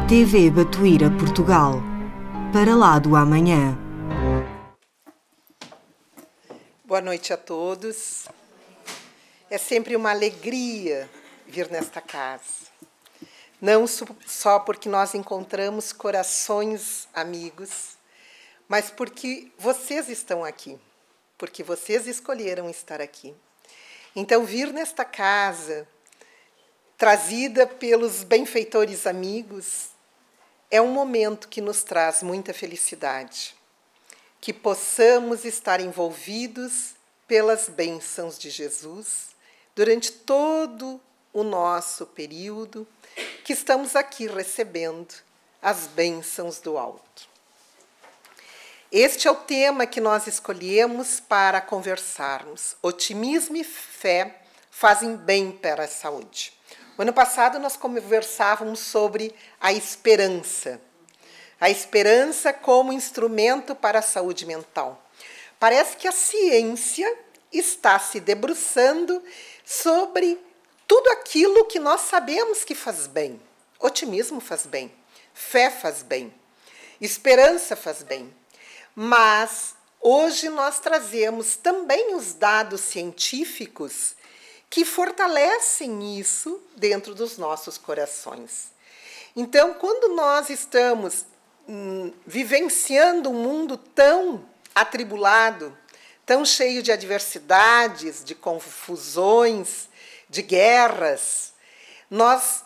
TV Batuíra Portugal. Para lá do amanhã. Boa noite a todos. É sempre uma alegria vir nesta casa. Não só porque nós encontramos corações amigos, mas porque vocês estão aqui, porque vocês escolheram estar aqui. Então, vir nesta casa, trazida pelos benfeitores amigos, é um momento que nos traz muita felicidade. Que possamos estar envolvidos pelas bênçãos de Jesus durante todo o nosso período que estamos aqui recebendo as bênçãos do alto. Este é o tema que nós escolhemos para conversarmos. Otimismo e fé fazem bem para a saúde. No ano passado nós conversávamos sobre a esperança. A esperança como instrumento para a saúde mental. Parece que a ciência está se debruçando sobre tudo aquilo que nós sabemos que faz bem. Otimismo faz bem, fé faz bem, esperança faz bem. Mas hoje nós trazemos também os dados científicos que fortalecem isso dentro dos nossos corações. Então, quando nós estamos vivenciando um mundo tão atribulado, tão cheio de adversidades, de confusões, de guerras, nós,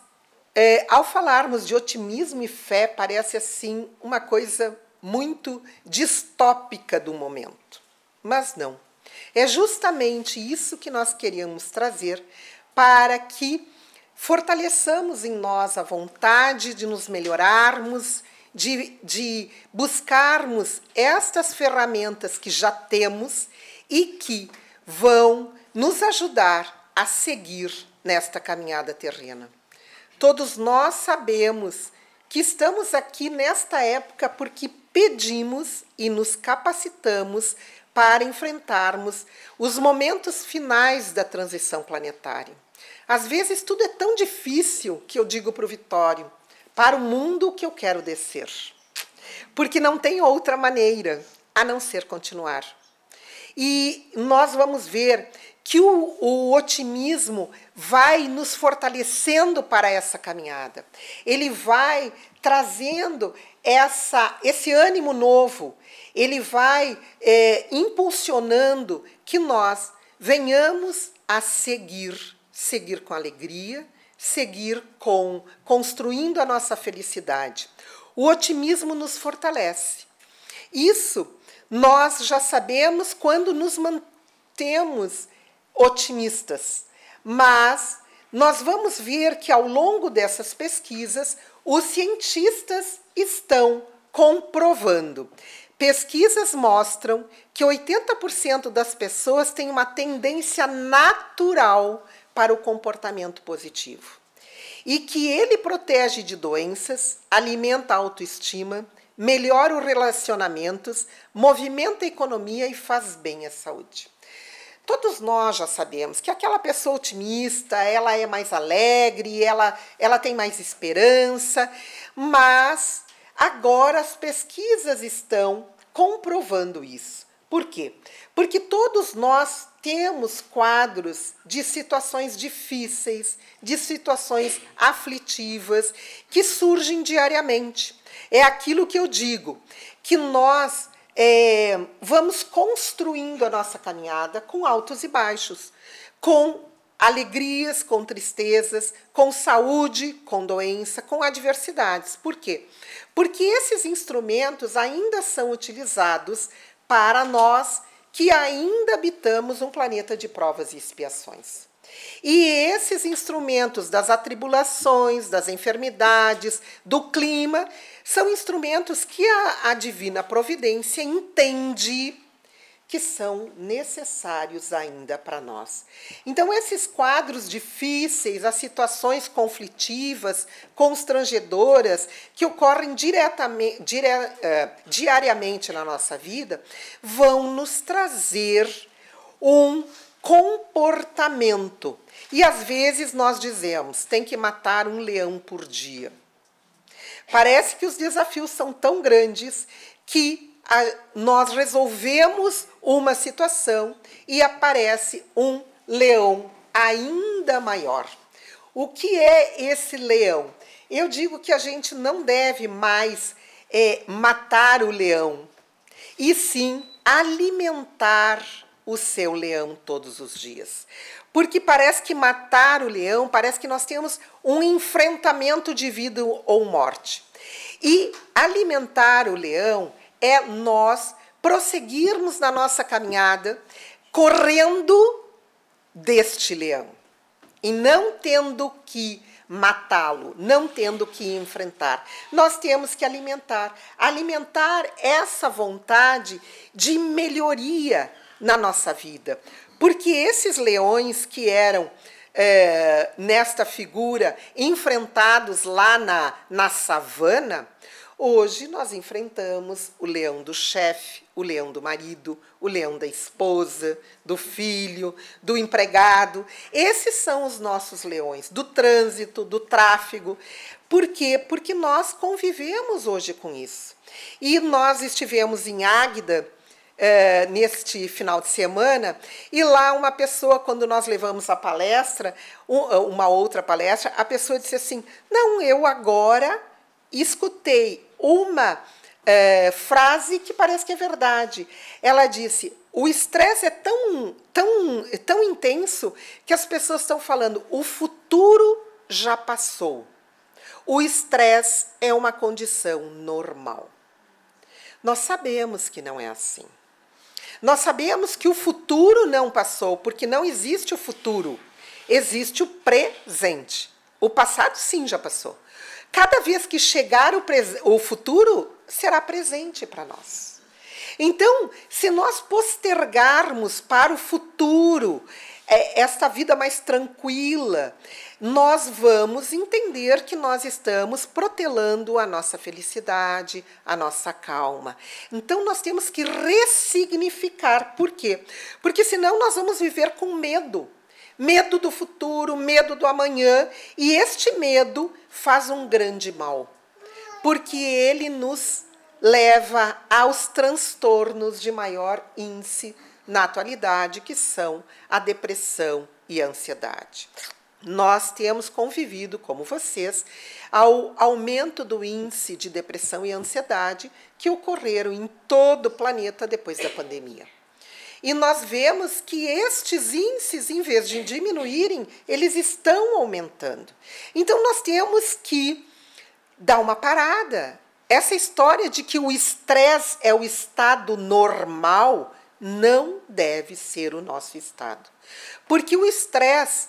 ao falarmos de otimismo e fé, parece assim uma coisa muito distópica do momento. Mas não. É justamente isso que nós queríamos trazer para que fortaleçamos em nós a vontade de nos melhorarmos, de buscarmos estas ferramentas que já temos e que vão nos ajudar a seguir nesta caminhada terrena. Todos nós sabemos que estamos aqui nesta época porque pedimos e nos capacitamos para enfrentarmos os momentos finais da transição planetária. Às vezes tudo é tão difícil que eu digo para o Vitório, para o mundo que eu quero descer. Porque não tem outra maneira a não ser continuar. E nós vamos ver que o otimismo vai nos fortalecendo para essa caminhada. Ele vai trazendo esse ânimo novo. Ele vai impulsionando que nós venhamos a seguir com alegria, seguir construindo a nossa felicidade. O otimismo nos fortalece. Isso nós já sabemos quando nos mantemos otimistas, mas nós vamos ver que ao longo dessas pesquisas, os cientistas estão comprovando. Pesquisas mostram que 80% das pessoas têm uma tendência natural para o comportamento positivo. E que ele protege de doenças, alimenta a autoestima, melhora os relacionamentos, movimenta a economia e faz bem à saúde. Todos nós já sabemos que aquela pessoa otimista, ela é mais alegre, ela tem mais esperança, mas agora as pesquisas estão comprovando isso. Por quê? Porque todos nós temos quadros de situações difíceis, de situações aflitivas, que surgem diariamente. É aquilo que eu digo, que nós vamos construindo a nossa caminhada com altos e baixos, com alegrias, com tristezas, com saúde, com doença, com adversidades. Por quê? Porque esses instrumentos ainda são utilizados para nós que ainda habitamos um planeta de provas e expiações. E esses instrumentos das atribulações, das enfermidades, do clima, são instrumentos que a divina providência entende que são necessários ainda para nós. Então, esses quadros difíceis, as situações conflitivas, constrangedoras, que ocorrem diariamente na nossa vida, vão nos trazer um comportamento. E, às vezes, nós dizemos, tem que matar um leão por dia. Parece que os desafios são tão grandes que nós resolvemos uma situação e aparece um leão ainda maior. O que é esse leão? Eu digo que a gente não deve mais matar o leão, e sim alimentar o seu leão todos os dias. Porque parece que matar o leão, parece que nós temos um enfrentamento de vida ou morte. E alimentar o leão é nós prosseguirmos na nossa caminhada, correndo deste leão, e não tendo que matá-lo, não tendo que enfrentar. Nós temos que alimentar essa vontade de melhoria na nossa vida. Porque esses leões que eram, nesta figura, enfrentados lá na savana, hoje nós enfrentamos o leão do chefe, o leão do marido, o leão da esposa, do filho, do empregado. Esses são os nossos leões, do trânsito, do tráfego. Por quê? Porque nós convivemos hoje com isso. E nós estivemos em Águeda, neste final de semana, e lá uma pessoa, quando nós levamos a palestra, uma outra palestra, a pessoa disse assim, não, eu agora escutei uma frase que parece que é verdade. Ela disse, o estresse é tão intenso que as pessoas estão falando, o futuro já passou. O estresse é uma condição normal. Nós sabemos que não é assim. Nós sabemos que o futuro não passou, porque não existe o futuro, existe o presente. O passado, sim, já passou. Cada vez que chegar o futuro, será presente para nós. Então, se nós postergarmos para o futuro esta vida mais tranquila, nós vamos entender que nós estamos protelando a nossa felicidade, a nossa calma. Então, nós temos que ressignificar. Por quê? Porque senão nós vamos viver com medo. Medo do futuro, medo do amanhã. E este medo faz um grande mal, porque ele nos leva aos transtornos de maior índice na atualidade, que são a depressão e a ansiedade. Nós temos convivido, como vocês, ao aumento do índice de depressão e ansiedade que ocorreram em todo o planeta depois da pandemia. E nós vemos que estes índices, em vez de diminuírem, eles estão aumentando. Então, nós temos que dar uma parada. Essa história de que o estresse é o estado normal não deve ser o nosso estado. Porque o estresse,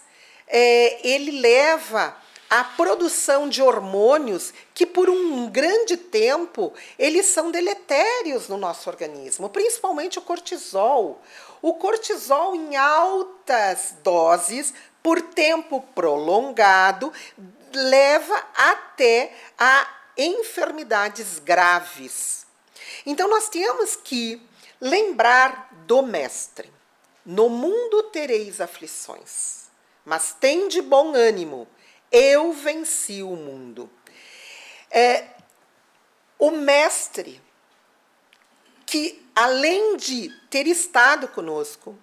ele leva à produção de hormônios que, por um grande tempo, eles são deletérios no nosso organismo, principalmente o cortisol. O cortisol, em altas doses, por tempo prolongado, leva até a enfermidades graves. Então, nós temos que lembrar do mestre. No mundo tereis aflições, mas tende bom ânimo. Eu venci o mundo. O mestre, que além de ter estado conosco,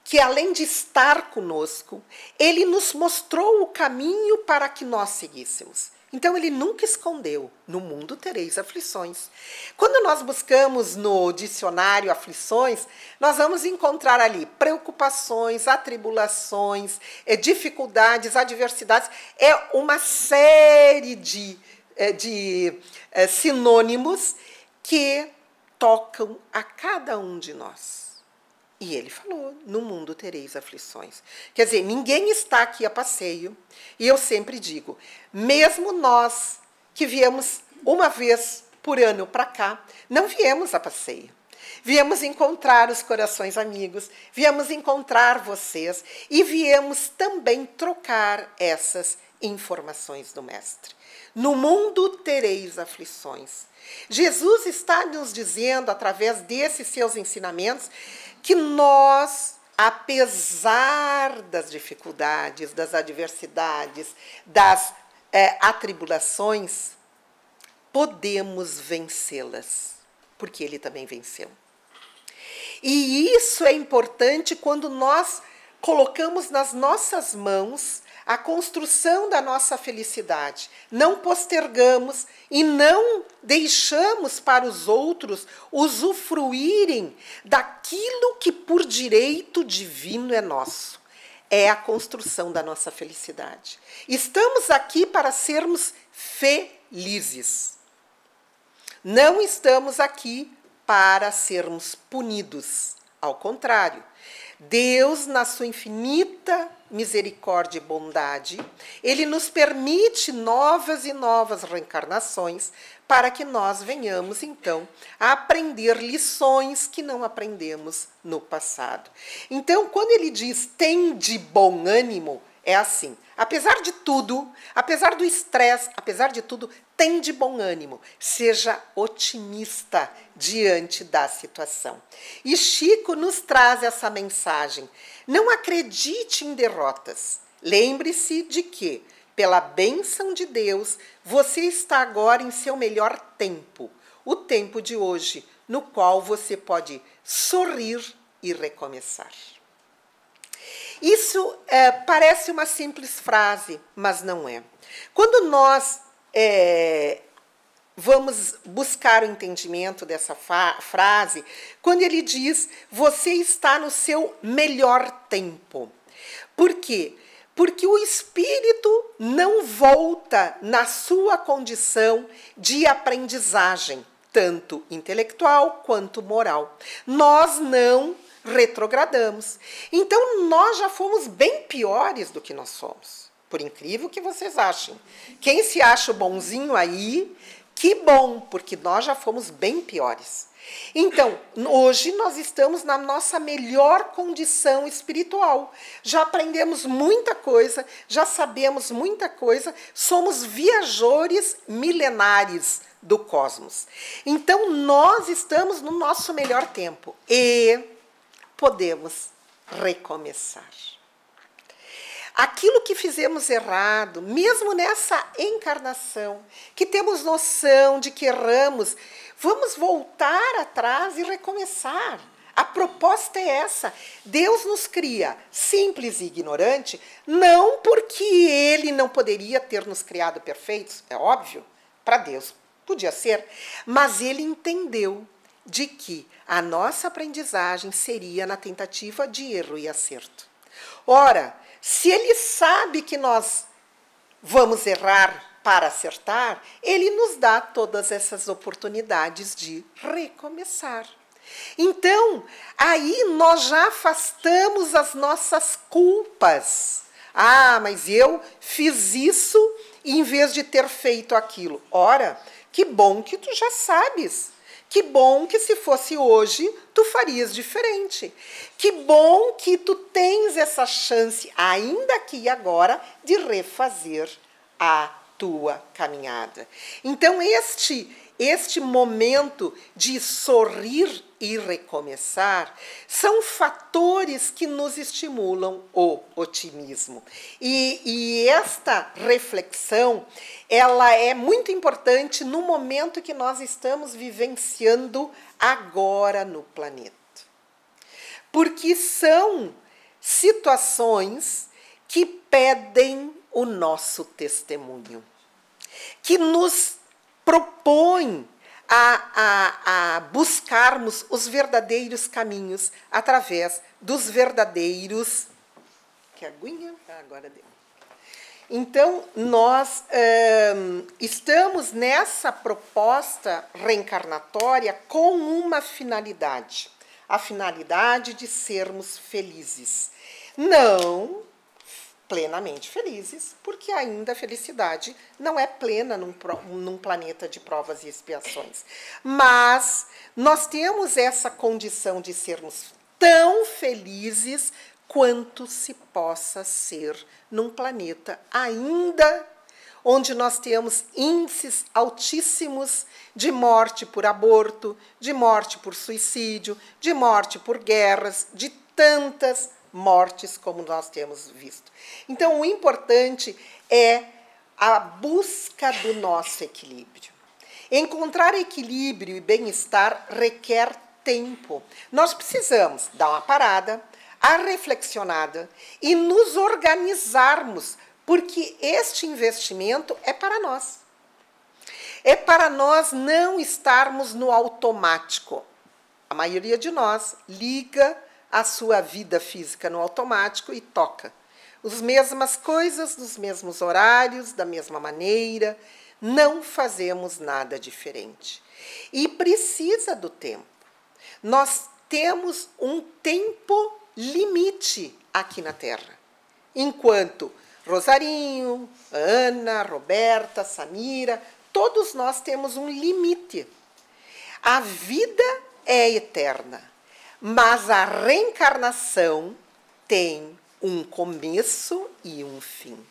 que além de estar conosco, ele nos mostrou o caminho para que nós seguíssemos. Então, ele nunca escondeu, no mundo tereis aflições. Quando nós buscamos no dicionário aflições, nós vamos encontrar ali preocupações, atribulações, dificuldades, adversidades. É uma série de sinônimos que tocam a cada um de nós. E ele falou, no mundo tereis aflições. Quer dizer, ninguém está aqui a passeio. E eu sempre digo, mesmo nós que viemos uma vez por ano para cá, não viemos a passeio. Viemos encontrar os corações amigos, viemos encontrar vocês e viemos também trocar essas informações do Mestre. No mundo tereis aflições. Jesus está nos dizendo, através desses seus ensinamentos, que nós, apesar das dificuldades, das adversidades, das atribulações, podemos vencê-las, porque Ele também venceu. E isso é importante quando nós colocamos nas nossas mãos a construção da nossa felicidade. Não postergamos e não deixamos para os outros usufruírem daquilo que por direito divino é nosso. É a construção da nossa felicidade. Estamos aqui para sermos felizes. Não estamos aqui para sermos punidos. Ao contrário, Deus, na sua infinita misericórdia e bondade, Ele nos permite novas e novas reencarnações para que nós venhamos, então, a aprender lições que não aprendemos no passado. Então, quando Ele diz, tem de bom ânimo, é assim. Apesar de tudo, apesar do estresse, apesar de tudo, tem de bom ânimo. Seja otimista diante da situação. E Chico nos traz essa mensagem. Não acredite em derrotas. Lembre-se de que, pela bênção de Deus, você está agora em seu melhor tempo. O tempo de hoje, no qual você pode sorrir e recomeçar. Isso parece uma simples frase, mas não é. Quando nós vamos buscar o entendimento dessa frase, quando ele diz, você está no seu melhor tempo. Por quê? Porque o espírito não volta na sua condição de aprendizagem, tanto intelectual quanto moral. Nós não retrogradamos. Então, nós já fomos bem piores do que nós somos. Por incrível que vocês achem. Quem se acha bonzinho aí, que bom, porque nós já fomos bem piores. Então, hoje nós estamos na nossa melhor condição espiritual. Já aprendemos muita coisa, já sabemos muita coisa, somos viajores milenares do cosmos. Então, nós estamos no nosso melhor tempo e podemos recomeçar. Aquilo que fizemos errado, mesmo nessa encarnação, que temos noção de que erramos, vamos voltar atrás e recomeçar. A proposta é essa. Deus nos cria simples e ignorante, não porque Ele não poderia ter nos criado perfeitos, é óbvio, para Deus podia ser, mas Ele entendeu de que a nossa aprendizagem seria na tentativa de erro e acerto. Ora, se Ele sabe que nós vamos errar para acertar, Ele nos dá todas essas oportunidades de recomeçar. Então, aí nós já afastamos as nossas culpas. Ah, mas eu fiz isso em vez de ter feito aquilo. Ora, que bom que tu já sabes. Que bom que se fosse hoje, tu farias diferente. Que bom que tu tens essa chance, ainda aqui e agora, de refazer a tua caminhada. Então, este momento de sorrir e recomeçar são fatores que nos estimulam o otimismo. E esta reflexão, ela é muito importante no momento que nós estamos vivenciando agora no planeta. Porque são situações que pedem o nosso testemunho, que nos propõem a buscarmos os verdadeiros caminhos através dos verdadeiros... Que aguinha? Agora deu. Então, nós estamos nessa proposta reencarnatória com uma finalidade. A finalidade de sermos felizes. Não plenamente felizes, porque ainda a felicidade não é plena num planeta de provas e expiações. Mas nós temos essa condição de sermos tão felizes quanto se possa ser num planeta ainda onde nós temos índices altíssimos de morte por aborto, de morte por suicídio, de morte por guerras, de tantas mortes como nós temos visto. Então, o importante é a busca do nosso equilíbrio. Encontrar equilíbrio e bem-estar requer tempo. Nós precisamos dar uma parada, a reflexionada e nos organizarmos, porque este investimento é para nós. É para nós não estarmos no automático. A maioria de nós liga a sua vida física no automático e toca. As mesmas coisas, nos mesmos horários, da mesma maneira. Não fazemos nada diferente. E precisa do tempo. Nós temos um tempo limite aqui na Terra. Enquanto Rosarinho, Ana, Roberta, Samira, todos nós temos um limite. A vida é eterna, mas a reencarnação tem um começo e um fim.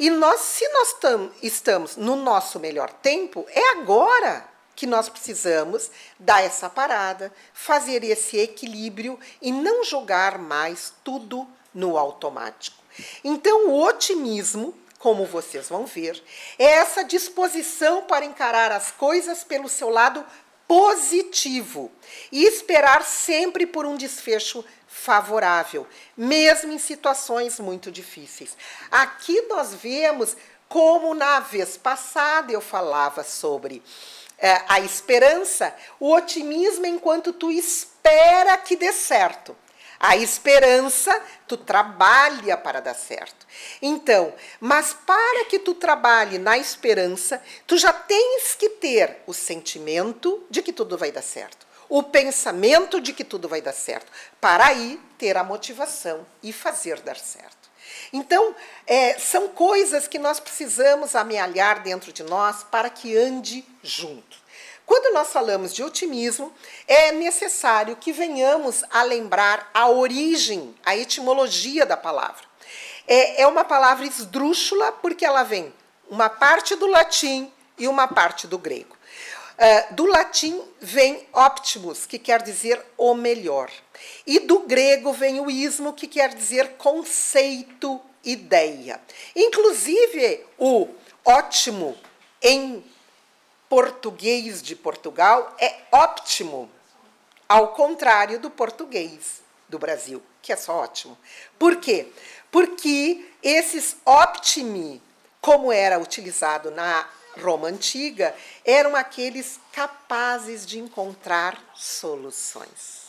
E se nós estamos no nosso melhor tempo, é agora que nós precisamos dar essa parada, fazer esse equilíbrio e não jogar mais tudo no automático. Então, o otimismo, como vocês vão ver, é essa disposição para encarar as coisas pelo seu lado positivo e esperar sempre por um desfecho favorável, mesmo em situações muito difíceis. Aqui nós vemos como na vez passada eu falava sobre a esperança, o otimismo enquanto tu espera que dê certo. A esperança, tu trabalha para dar certo. Então, mas para que tu trabalhe na esperança, tu já tens que ter o sentimento de que tudo vai dar certo. O pensamento de que tudo vai dar certo. Para aí ter a motivação e fazer dar certo. Então, são coisas que nós precisamos amealhar dentro de nós para que ande junto. Quando nós falamos de otimismo, é necessário que venhamos a lembrar a origem, a etimologia da palavra. É uma palavra esdrúxula porque ela vem uma parte do latim e uma parte do grego. Do latim vem optimus, que quer dizer o melhor. E do grego vem o ismo, que quer dizer conceito, ideia. Inclusive, o ótimo em português de Portugal é óptimo, ao contrário do português do Brasil, que é só ótimo. Por quê? Porque esses optimi, como era utilizado na Roma Antiga, eram aqueles capazes de encontrar soluções.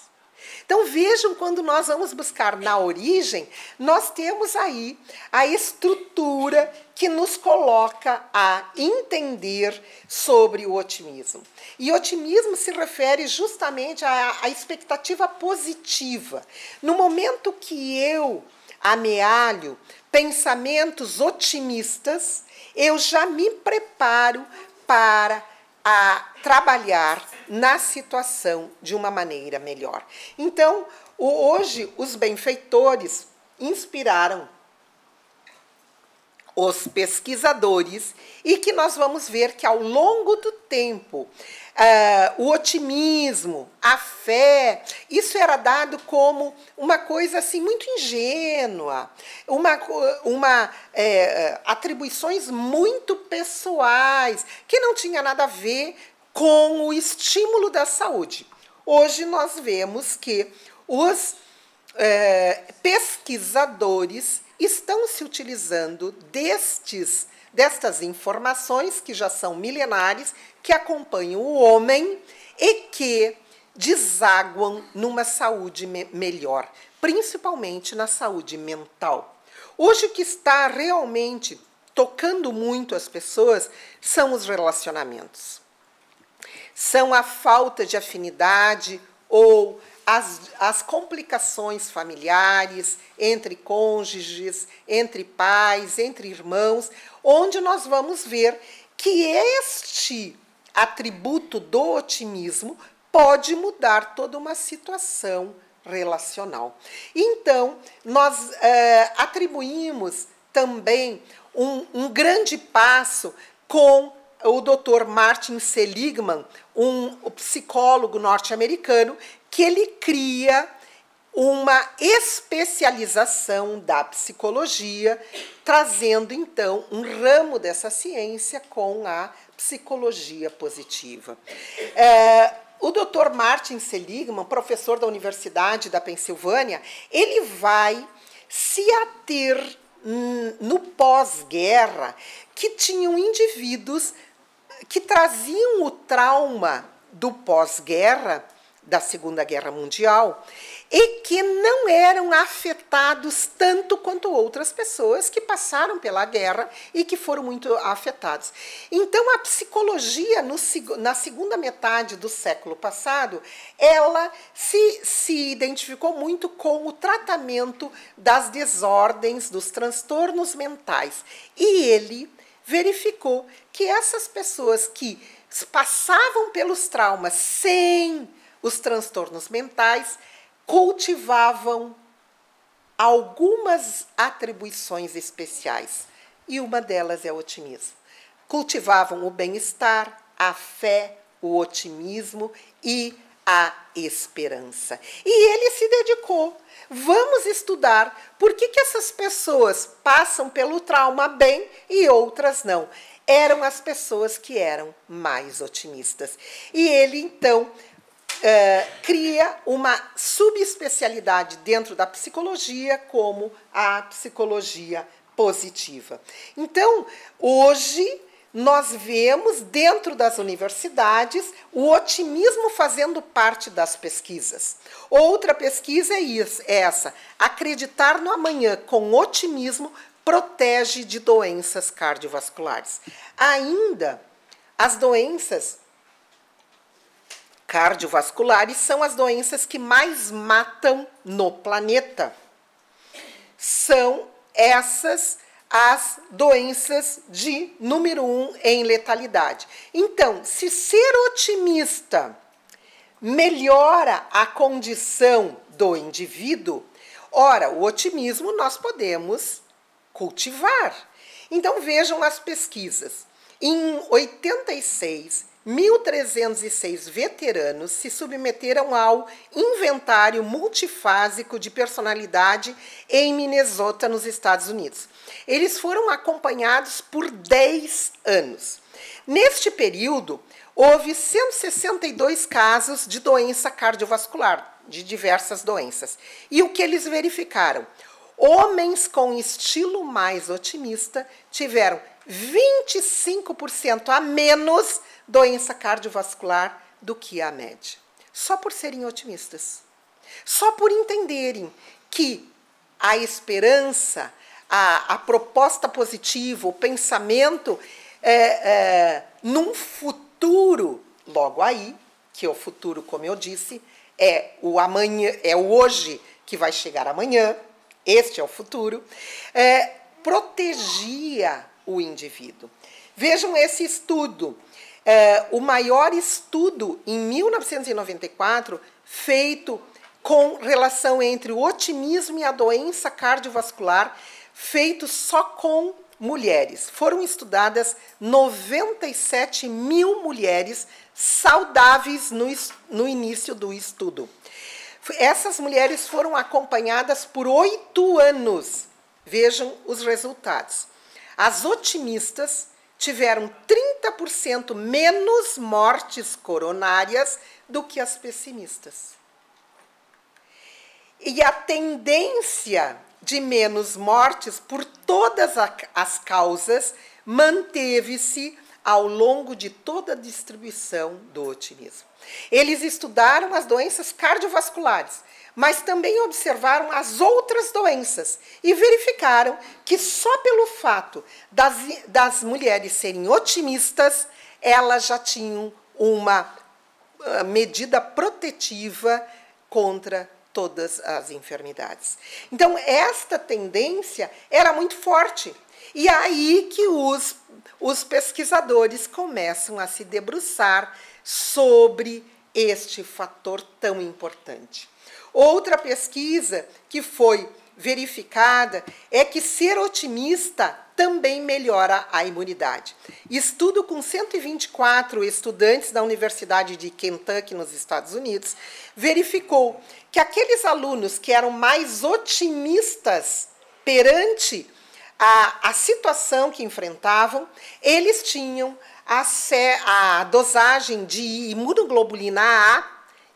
Então, vejam, quando nós vamos buscar na origem, nós temos aí a estrutura que nos coloca a entender sobre o otimismo. E otimismo se refere justamente à expectativa positiva. No momento que eu amealho pensamentos otimistas, eu já me preparo para trabalhar na situação de uma maneira melhor. Então, hoje, os benfeitores inspiraram os pesquisadores e que nós vamos ver que, ao longo do tempo, o otimismo, a fé, isso era dado como uma coisa assim muito ingênua, atribuições muito pessoais, que não tinha nada a ver com o estímulo da saúde. Hoje nós vemos que os pesquisadores estão se utilizando destas informações que já são milenares, que acompanham o homem e que desaguam numa saúde melhor, principalmente na saúde mental. Hoje o que está realmente tocando muito as pessoas são os relacionamentos. São a falta de afinidade ou as complicações familiares entre cônjuges, entre pais, entre irmãos, onde nós vamos ver que este atributo do otimismo pode mudar toda uma situação relacional. Então, nós atribuímos também um grande passo com o Dr. Martin Seligman, um psicólogo norte-americano, que ele cria uma especialização da psicologia, trazendo, então, um ramo dessa ciência com a psicologia positiva. O Dr. Martin Seligman, professor da Universidade da Pensilvânia, ele vai se ater no pós-guerra, que tinham indivíduos que traziam o trauma do pós-guerra, da Segunda Guerra Mundial, e que não eram afetados tanto quanto outras pessoas que passaram pela guerra e que foram muito afetados. Então, a psicologia, na segunda metade do século passado, ela se identificou muito com o tratamento das desordens, dos transtornos mentais. E ele verificou que essas pessoas que passavam pelos traumas sem os transtornos mentais cultivavam algumas atribuições especiais, e uma delas é o otimismo. Cultivavam o bem-estar, a fé, o otimismo e a esperança. E ele se dedicou. Vamos estudar por que essas pessoas passam pelo trauma bem e outras não. Eram as pessoas que eram mais otimistas. E ele, então, cria uma subespecialidade dentro da psicologia, como a psicologia positiva. Então, hoje, nós vemos dentro das universidades o otimismo fazendo parte das pesquisas. Outra pesquisa é essa: acreditar no amanhã com otimismo protege de doenças cardiovasculares. Ainda, as doenças cardiovasculares são as doenças que mais matam no planeta. São essas as doenças de número 1 em letalidade. Então, se ser otimista melhora a condição do indivíduo, ora, o otimismo nós podemos cultivar. Então, vejam as pesquisas. Em 86, 1.306 veteranos se submeteram ao inventário multifásico de personalidade em Minnesota, nos Estados Unidos. Eles foram acompanhados por 10 anos. Neste período, houve 162 casos de doença cardiovascular, de diversas doenças. E o que eles verificaram? Homens com estilo mais otimista tiveram 25% a menos doença cardiovascular do que a média. Só por serem otimistas. Só por entenderem que a esperança, a proposta positiva, o pensamento num futuro, logo aí, que o futuro, como eu disse, é o amanhã, é o hoje que vai chegar amanhã, este é o futuro, protegia o indivíduo. Vejam esse estudo, o maior estudo em 1994 feito com relação entre o otimismo e a doença cardiovascular, feito só com mulheres. Foram estudadas 97 mil mulheres saudáveis no início do estudo. Essas mulheres foram acompanhadas por 8 anos. Vejam os resultados. As otimistas tiveram 30% menos mortes coronárias do que as pessimistas. E a tendência de menos mortes por todas as causas manteve-se ao longo de toda a distribuição do otimismo. Eles estudaram as doenças cardiovasculares, mas também observaram as outras doenças e verificaram que só pelo fato das mulheres serem otimistas, elas já tinham uma medida protetiva contra todas as enfermidades. Então, esta tendência era muito forte. E é aí que os pesquisadores começam a se debruçar sobre este fator tão importante. Outra pesquisa que foi verificada é que ser otimista também melhora a imunidade. Estudo com 124 estudantes da Universidade de Kentucky, nos Estados Unidos, verificou que aqueles alunos que eram mais otimistas perante a situação que enfrentavam, eles tinham a dosagem de imunoglobulina A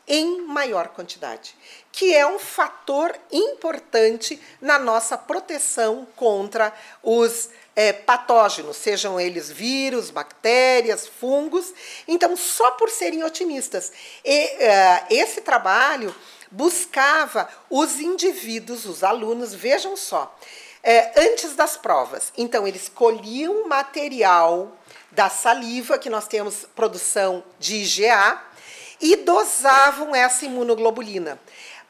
em maior quantidade, que é um fator importante na nossa proteção contra os patógenos, sejam eles vírus, bactérias, fungos. Então, só por serem otimistas. Esse trabalho buscava os indivíduos, os alunos, vejam só, antes das provas. Então, eles colhiam material da saliva, que nós temos produção de IgA, e dosavam essa imunoglobulina.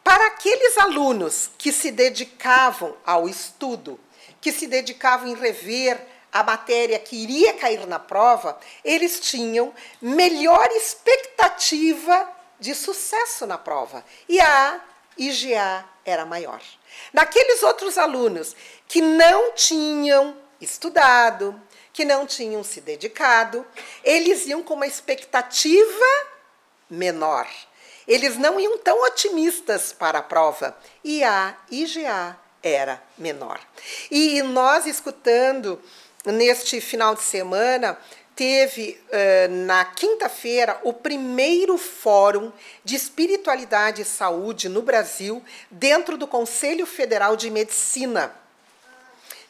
Para aqueles alunos que se dedicavam ao estudo, que se dedicavam em rever a matéria que iria cair na prova, eles tinham melhor expectativa de sucesso na prova. E a IgA era maior. Naqueles outros alunos que não tinham estudado, que não tinham se dedicado, eles iam com uma expectativa menor. Eles não iam tão otimistas para a prova e a IgA era menor. E nós, escutando neste final de semana, teve na quinta-feira o primeiro fórum de espiritualidade e saúde no Brasil, dentro do Conselho Federal de Medicina,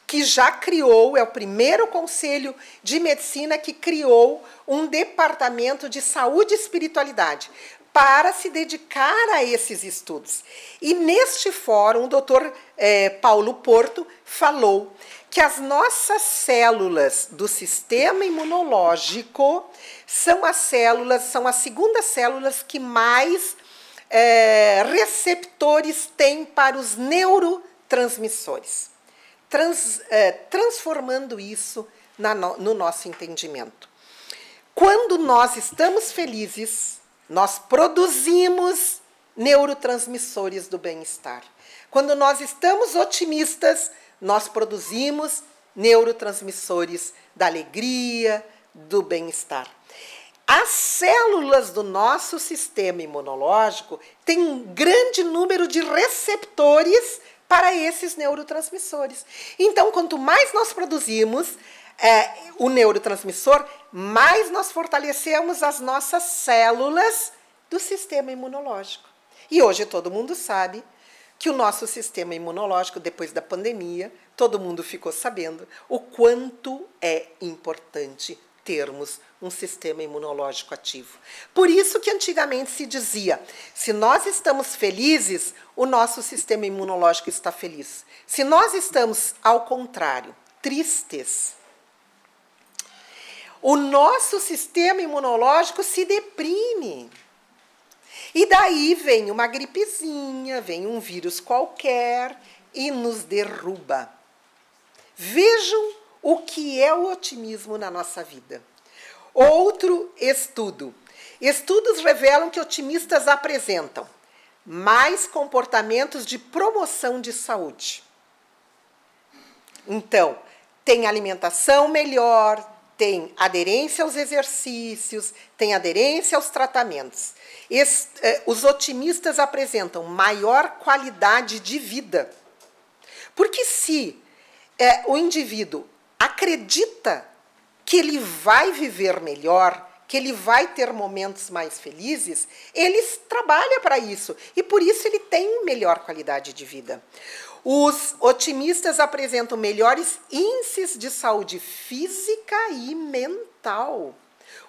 que já criou, é o primeiro conselho de medicina que criou um departamento de saúde e espiritualidade para se dedicar a esses estudos. E neste fórum, o doutor Paulo Porto falou que as nossas células do sistema imunológico são as segundas células que mais receptores têm para os neurotransmissores. Transformando isso no nosso entendimento. Quando nós estamos felizes, nós produzimos neurotransmissores do bem-estar. Quando nós estamos otimistas, nós produzimos neurotransmissores da alegria, do bem-estar. As células do nosso sistema imunológico têm um grande número de receptores para esses neurotransmissores. Então, quanto mais nós produzimos o neurotransmissor, mais nós fortalecemos as nossas células do sistema imunológico. E hoje todo mundo sabe que o nosso sistema imunológico, depois da pandemia, todo mundo ficou sabendo o quanto é importante termos um sistema imunológico ativo. Por isso que antigamente se dizia, se nós estamos felizes, o nosso sistema imunológico está feliz. Se nós estamos, ao contrário, tristes, o nosso sistema imunológico se deprime. E daí vem uma gripezinha, vem um vírus qualquer e nos derruba. Vejam o que é o otimismo na nossa vida. Outro estudo. Estudos revelam que otimistas apresentam mais comportamentos de promoção de saúde. Então, tem alimentação melhor, tem aderência aos exercícios, tem aderência aos tratamentos. Os otimistas apresentam maior qualidade de vida. Porque se o indivíduo acredita que ele vai viver melhor, que ele vai ter momentos mais felizes, ele trabalha para isso. E por isso ele tem melhor qualidade de vida. Os otimistas apresentam melhores índices de saúde física e mental.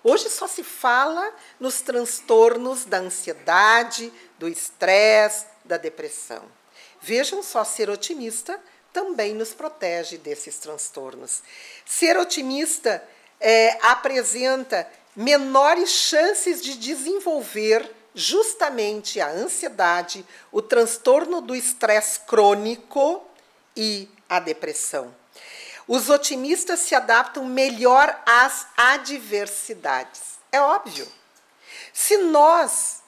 Hoje só se fala nos transtornos da ansiedade, do estresse, da depressão. Vejam só, ser otimista também nos protege desses transtornos. Ser otimista apresenta menores chances de desenvolver justamente a ansiedade, o transtorno do estresse crônico e a depressão. Os otimistas se adaptam melhor às adversidades. É óbvio. Se nós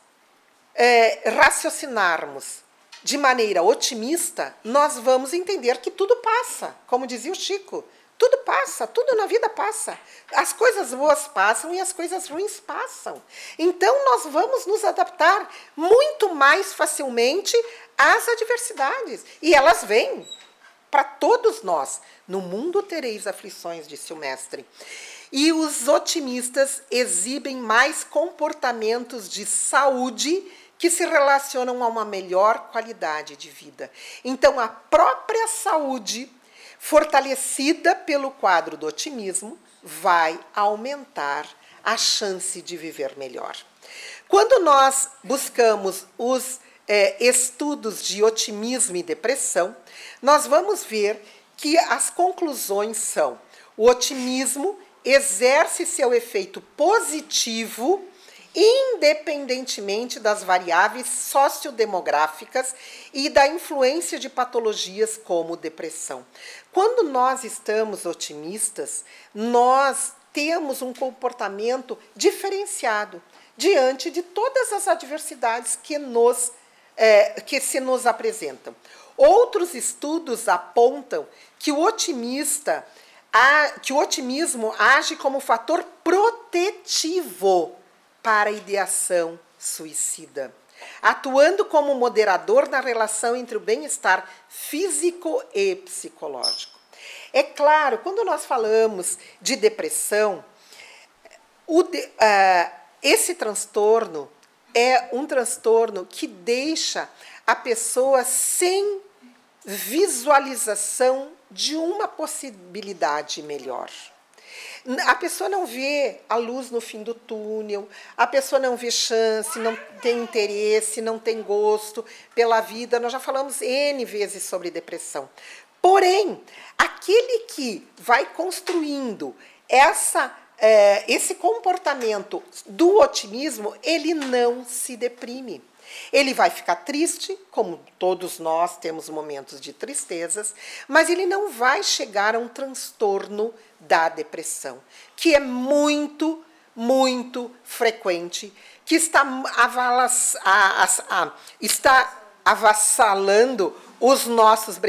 raciocinarmos de maneira otimista, nós vamos entender que tudo passa, como dizia o Chico. Tudo passa, tudo na vida passa. As coisas boas passam e as coisas ruins passam. Então, nós vamos nos adaptar muito mais facilmente às adversidades. E elas vêm para todos nós. No mundo tereis aflições, disse o mestre. E os otimistas exibem mais comportamentos de saúde que se relacionam a uma melhor qualidade de vida. Então, a própria saúde, fortalecida pelo quadro do otimismo, vai aumentar a chance de viver melhor. Quando nós buscamos os estudos de otimismo e depressão, nós vamos ver que as conclusões são: o otimismo exerce seu efeito positivo independentemente das variáveis sociodemográficas e da influência de patologias como depressão. Quando nós estamos otimistas, nós temos um comportamento diferenciado diante de todas as adversidades que se nos apresentam. Outros estudos apontam que o otimismo age como fator protetivo para a ideação suicida, atuando como moderador na relação entre o bem-estar físico e psicológico. É claro, quando nós falamos de depressão, esse transtorno é um transtorno que deixa a pessoa sem visualização de uma possibilidade melhor. A pessoa não vê a luz no fim do túnel, a pessoa não vê chance, não tem interesse, não tem gosto pela vida. Nós já falamos N vezes sobre depressão. Porém, aquele que vai construindo esse comportamento do otimismo, ele não se deprime. Ele vai ficar triste, como todos nós temos momentos de tristezas, mas ele não vai chegar a um transtorno da depressão, que é muito, muito frequente, que está avassalando os nossos,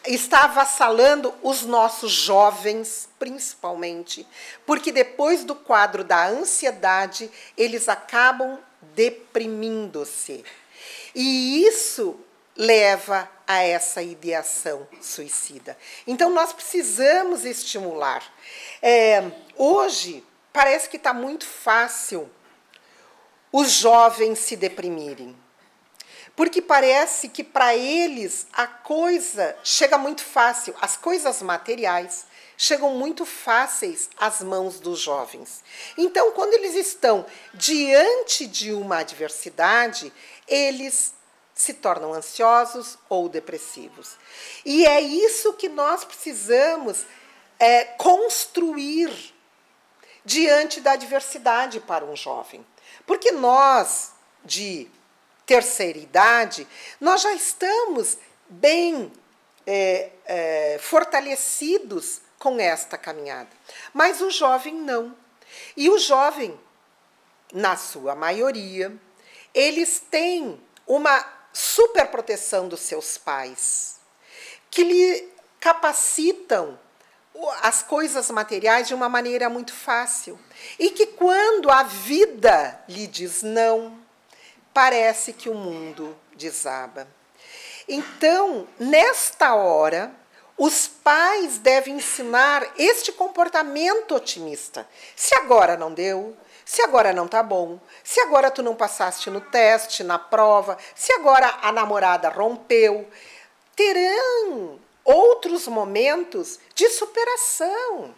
está avassalando os nossos jovens, principalmente, porque depois do quadro da ansiedade, eles acabam deprimindo-se. E isso leva a essa ideação suicida. Então, nós precisamos estimular. Hoje, parece que está muito fácil os jovens se deprimirem, porque parece que para eles a coisa chega muito fácil, as coisas materiais chegam muito fáceis às mãos dos jovens. Então, quando eles estão diante de uma adversidade, eles se tornam ansiosos ou depressivos. E é isso que nós precisamos construir diante da adversidade para um jovem. Porque nós, de terceira idade, nós já estamos bem fortalecidos com esta caminhada. Mas o jovem não. E o jovem, na sua maioria, eles têm uma superproteção dos seus pais, que lhe capacitam as coisas materiais de uma maneira muito fácil. E que quando a vida lhe diz não, parece que o mundo desaba. Então, nesta hora, os pais devem ensinar este comportamento otimista. Se agora não deu, se agora não está bom, se agora tu não passaste no teste, na prova, se agora a namorada rompeu, terão outros momentos de superação.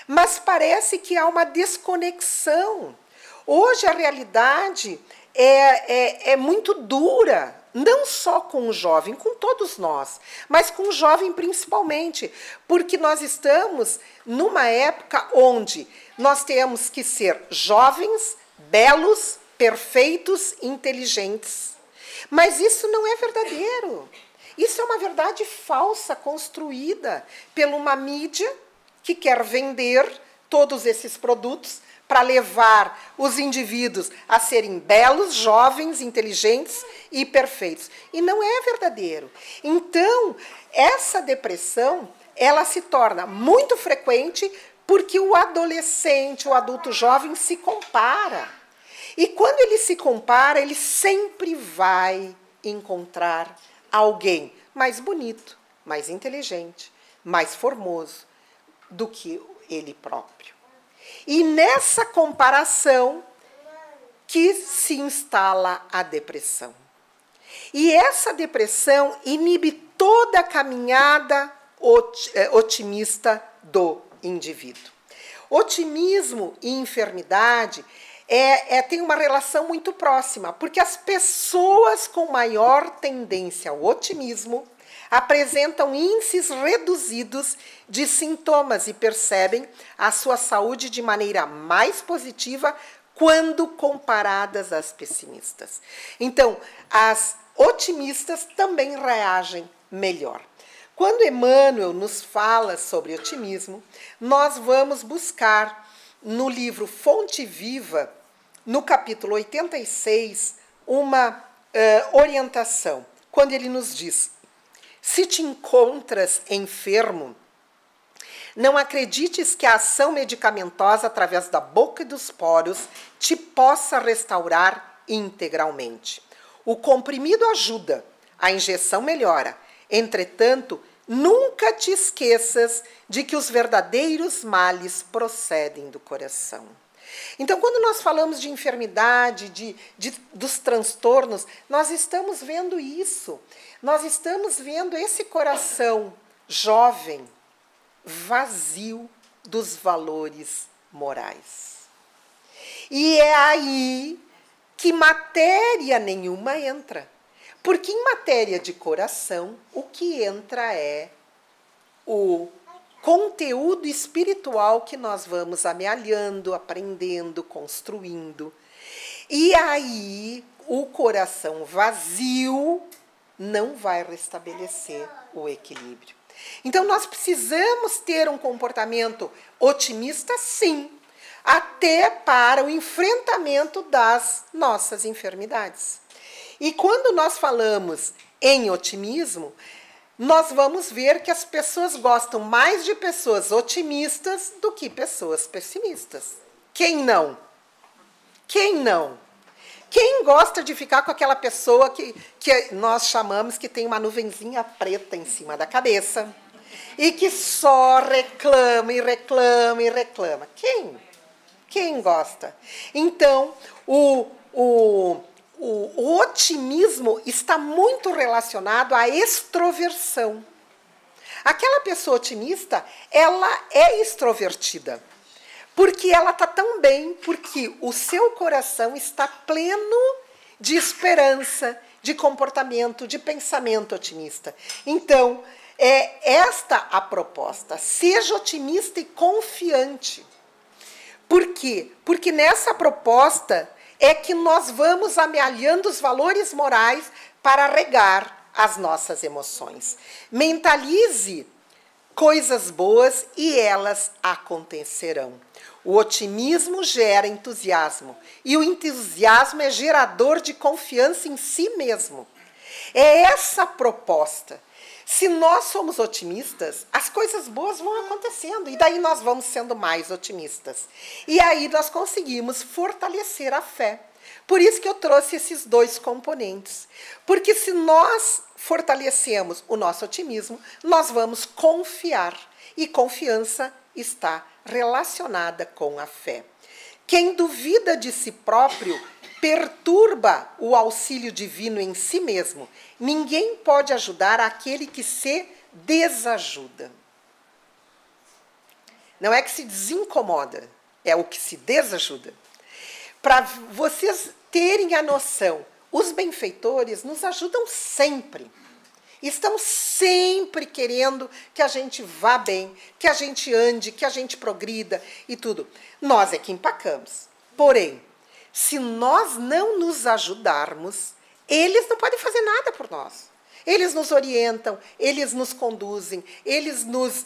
Mas parece que há uma desconexão. Hoje a realidade é muito dura, não só com o jovem, com todos nós, mas com o jovem principalmente, porque nós estamos numa época onde nós temos que ser jovens, belos, perfeitos, inteligentes. Mas isso não é verdadeiro. Isso é uma verdade falsa, construída por uma mídia que quer vender todos esses produtos para levar os indivíduos a serem belos, jovens, inteligentes e perfeitos. E não é verdadeiro. Então, essa depressão, ela se torna muito frequente porque o adolescente, o adulto jovem se compara. E quando ele se compara, ele sempre vai encontrar alguém mais bonito, mais inteligente, mais formoso do que ele próprio. E nessa comparação que se instala a depressão. E essa depressão inibe toda a caminhada otimista do indivíduo. Otimismo e enfermidade tem uma relação muito próxima, porque as pessoas com maior tendência ao otimismo apresentam índices reduzidos de sintomas e percebem a sua saúde de maneira mais positiva quando comparadas às pessimistas. Então, as otimistas também reagem melhor. Quando Emmanuel nos fala sobre otimismo, nós vamos buscar no livro Fonte Viva, no capítulo 86, uma orientação, quando ele nos diz: se te encontras enfermo, não acredites que a ação medicamentosa através da boca e dos poros te possa restaurar integralmente. O comprimido ajuda, a injeção melhora. Entretanto, nunca te esqueças de que os verdadeiros males procedem do coração. Então, quando nós falamos de enfermidade, dos transtornos, nós estamos vendo isso. Nós estamos vendo esse coração jovem, vazio dos valores morais. E é aí que matéria nenhuma entra. Porque em matéria de coração, o que entra é o conteúdo espiritual que nós vamos amealhando, aprendendo, construindo. E aí o coração vazio não vai restabelecer o equilíbrio. Então nós precisamos ter um comportamento otimista, sim, até para o enfrentamento das nossas enfermidades. E quando nós falamos em otimismo, nós vamos ver que as pessoas gostam mais de pessoas otimistas do que pessoas pessimistas. Quem não? Quem não? Quem gosta de ficar com aquela pessoa que nós chamamos que tem uma nuvenzinha preta em cima da cabeça e que só reclama e reclama e reclama? Quem? Quem gosta? Então, o otimismo está muito relacionado à extroversão. Aquela pessoa otimista, ela é extrovertida. Porque ela está tão bem, porque o seu coração está pleno de esperança, de comportamento, de pensamento otimista. Então, é esta a proposta. Seja otimista e confiante. Por quê? Porque nessa proposta é que nós vamos amealhando os valores morais para regar as nossas emoções. Mentalize coisas boas e elas acontecerão. O otimismo gera entusiasmo e o entusiasmo é gerador de confiança em si mesmo. É essa a proposta. Se nós somos otimistas, as coisas boas vão acontecendo e daí nós vamos sendo mais otimistas. E aí nós conseguimos fortalecer a fé. Por isso que eu trouxe esses dois componentes. Porque se nós fortalecemos o nosso otimismo, nós vamos confiar. E confiança está relacionada com a fé. Quem duvida de si próprio perturba o auxílio divino em si mesmo. Ninguém pode ajudar aquele que se desajuda. Não é que se desincomoda, é o que se desajuda. Para vocês terem a noção, os benfeitores nos ajudam sempre. Estão sempre querendo que a gente vá bem, que a gente ande, que a gente progrida e tudo. Nós é que empacamos. Porém, se nós não nos ajudarmos, eles não podem fazer nada por nós. Eles nos orientam, eles nos conduzem, eles nos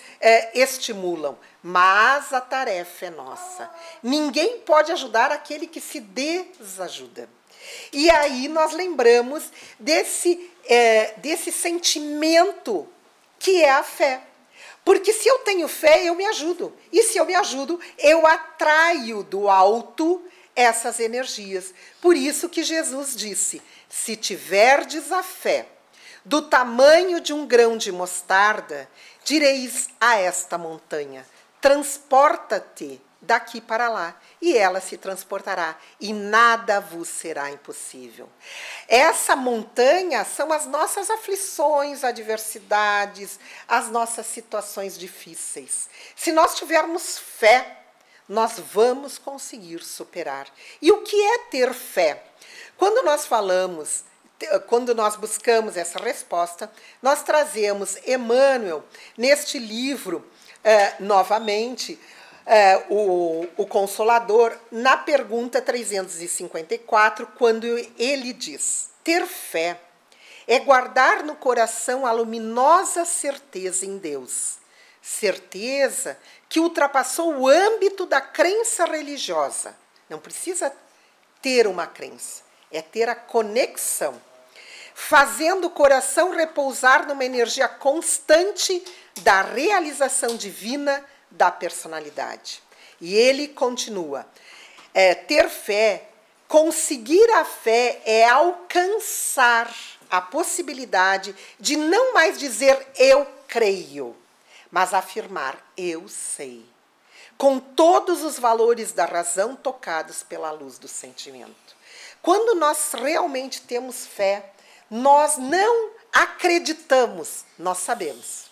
estimulam. Mas a tarefa é nossa. Ninguém pode ajudar aquele que se desajuda. E aí nós lembramos desse sentimento que é a fé. Porque se eu tenho fé, eu me ajudo. E se eu me ajudo, eu atraio do alto essas energias. Por isso que Jesus disse, se tiverdes a fé do tamanho de um grão de mostarda, direis a esta montanha, transporta-te daqui para lá, e ela se transportará, e nada vos será impossível. Essa montanha são as nossas aflições, adversidades, as nossas situações difíceis. Se nós tivermos fé, nós vamos conseguir superar. E o que é ter fé? Quando nós buscamos essa resposta, nós trazemos Emmanuel, neste livro, novamente, o Consolador, na pergunta 354, quando ele diz, ter fé é guardar no coração a luminosa certeza em Deus, certeza que ultrapassou o âmbito da crença religiosa. Não precisa ter uma crença, é ter a conexão, fazendo o coração repousar numa energia constante da realização divina da personalidade. E ele continua, ter fé, conseguir a fé é alcançar a possibilidade de não mais dizer eu creio, mas afirmar eu sei, com todos os valores da razão tocados pela luz do sentimento. Quando nós realmente temos fé, nós não acreditamos, nós sabemos.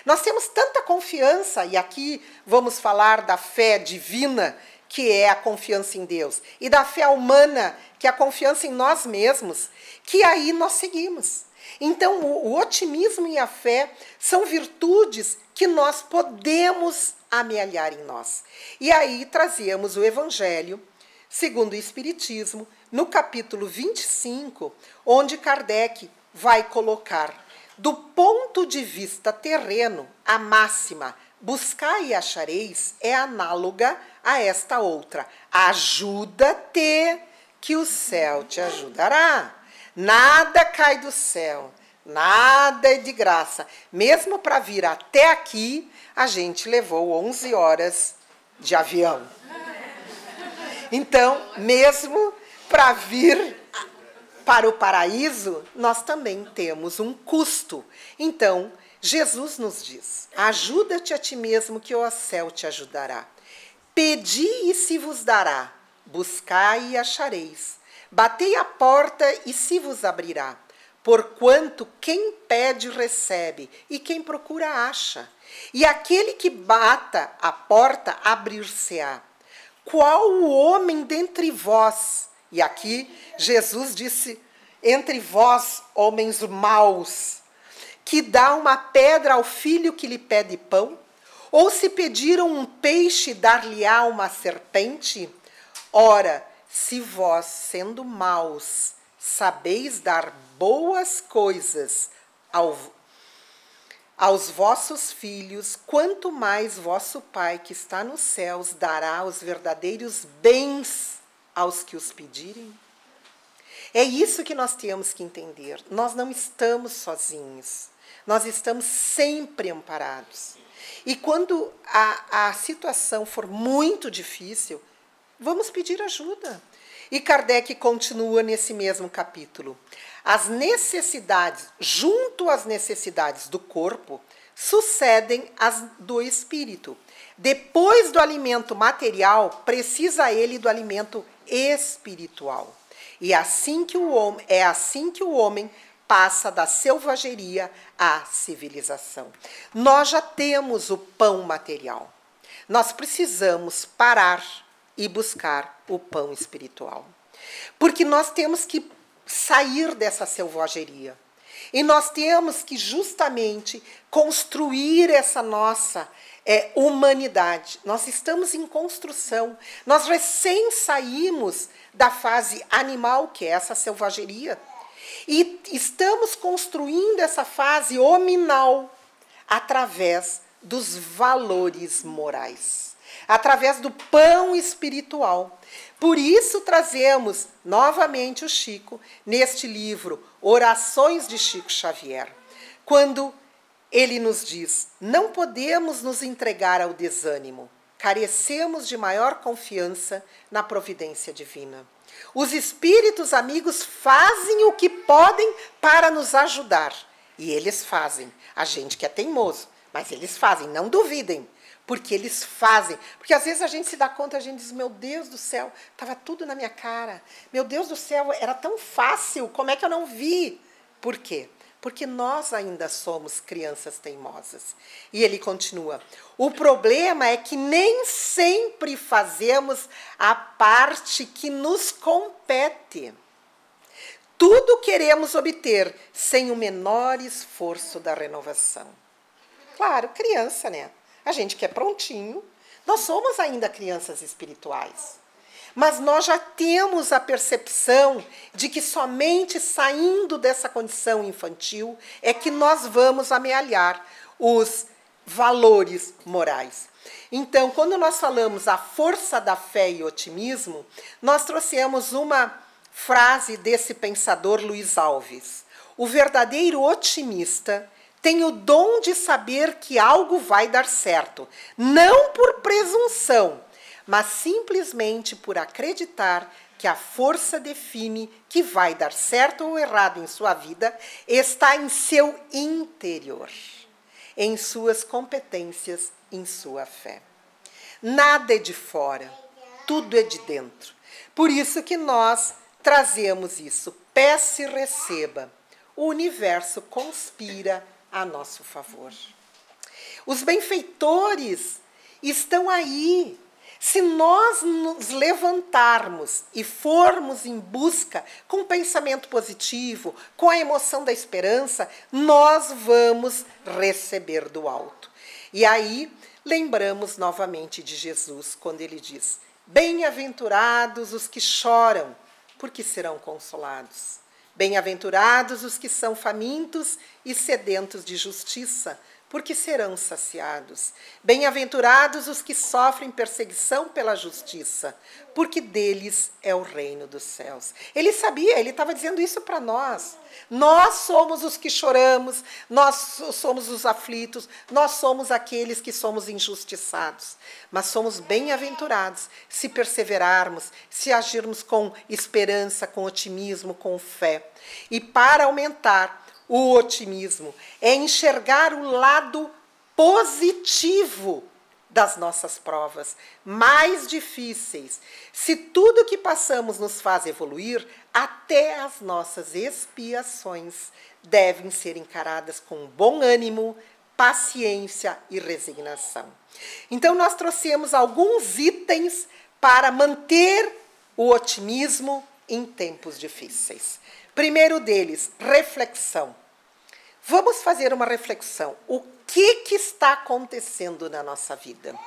Nós temos tanta confiança, e aqui vamos falar da fé divina, que é a confiança em Deus, e da fé humana, que é a confiança em nós mesmos, que aí nós seguimos. Então, o otimismo e a fé são virtudes que nós podemos amealhar em nós. E aí trazíamos o Evangelho, segundo o Espiritismo, no capítulo 25, onde Kardec vai colocar, do ponto de vista terreno, a máxima, buscai e achareis, é análoga a esta outra. Ajuda-te, que o céu te ajudará. Nada cai do céu, nada é de graça. Mesmo para vir até aqui, a gente levou 11 horas de avião. Então, mesmo para vir para o paraíso, nós também temos um custo. Então, Jesus nos diz, ajuda-te a ti mesmo, que o céu te ajudará. Pedi e se vos dará, buscai e achareis. Batei a porta e se vos abrirá. Porquanto quem pede recebe, e quem procura acha. E aquele que bata a porta abrir-se-á. Qual o homem dentre vós? E aqui Jesus disse, entre vós, homens maus, que dá uma pedra ao filho que lhe pede pão? Ou se pediram um peixe, dar-lhe-á uma serpente? Ora, se vós, sendo maus, sabeis dar boas coisas aos vossos filhos, quanto mais vosso Pai que está nos céus dará os verdadeiros bens aos que os pedirem? É isso que nós temos que entender. Nós não estamos sozinhos. Nós estamos sempre amparados. E quando a situação for muito difícil, vamos pedir ajuda. E Kardec continua nesse mesmo capítulo. As necessidades, junto às necessidades do corpo, sucedem as do espírito. Depois do alimento material, precisa ele do alimento espiritual. E é assim que o homem passa da selvageria à civilização. Nós já temos o pão material. Nós precisamos parar e buscar o pão espiritual. Porque nós temos que sair dessa selvageria. E nós temos que justamente construir essa nossa humanidade. Nós estamos em construção. Nós recém saímos da fase animal, que é essa selvageria. E estamos construindo essa fase hominal através dos valores morais, através do pão espiritual. Por isso trazemos novamente o Chico neste livro, Orações de Chico Xavier, quando ele nos diz: não podemos nos entregar ao desânimo, carecemos de maior confiança na providência divina. Os espíritos amigos fazem o que podem para nos ajudar. E eles fazem. A gente que é teimoso, mas eles fazem, não duvidem. Porque eles fazem. Porque às vezes a gente se dá conta, a gente diz: meu Deus do céu, estava tudo na minha cara. Meu Deus do céu, era tão fácil, como é que eu não vi? Por quê? Porque nós ainda somos crianças teimosas. E ele continua: o problema é que nem sempre fazemos a parte que nos compete. Tudo queremos obter sem o menor esforço da renovação. Claro, criança, né? A gente quer prontinho. Nós somos ainda crianças espirituais. Mas nós já temos a percepção de que somente saindo dessa condição infantil é que nós vamos amealhar os valores morais. Então, quando nós falamos a força da fé e otimismo, nós trouxemos uma frase desse pensador Luiz Alves: o verdadeiro otimista tem o dom de saber que algo vai dar certo, não por presunção, mas simplesmente por acreditar que a força define que vai dar certo ou errado em sua vida está em seu interior, em suas competências, em sua fé. Nada é de fora, tudo é de dentro. Por isso que nós trazemos isso. Peça e receba. O universo conspira a nosso favor. Os benfeitores estão aí. Se nós nos levantarmos e formos em busca com o pensamento positivo, com a emoção da esperança, nós vamos receber do alto. E aí, lembramos novamente de Jesus, quando ele diz: bem-aventurados os que choram, porque serão consolados. Bem-aventurados os que são famintos e sedentos de justiça, porque serão saciados. Bem-aventurados os que sofrem perseguição pela justiça, porque deles é o reino dos céus. Ele sabia, ele estava dizendo isso para nós. Nós somos os que choramos, nós somos os aflitos, nós somos aqueles que somos injustiçados. Mas somos bem-aventurados se perseverarmos, se agirmos com esperança, com otimismo, com fé. E para aumentar o otimismo é enxergar o lado positivo das nossas provas, mais difíceis. Se tudo que passamos nos faz evoluir, até as nossas expiações devem ser encaradas com bom ânimo, paciência e resignação. Então, nós trouxemos alguns itens para manter o otimismo em tempos difíceis. Primeiro deles, reflexão. Vamos fazer uma reflexão. O que está acontecendo na nossa vida?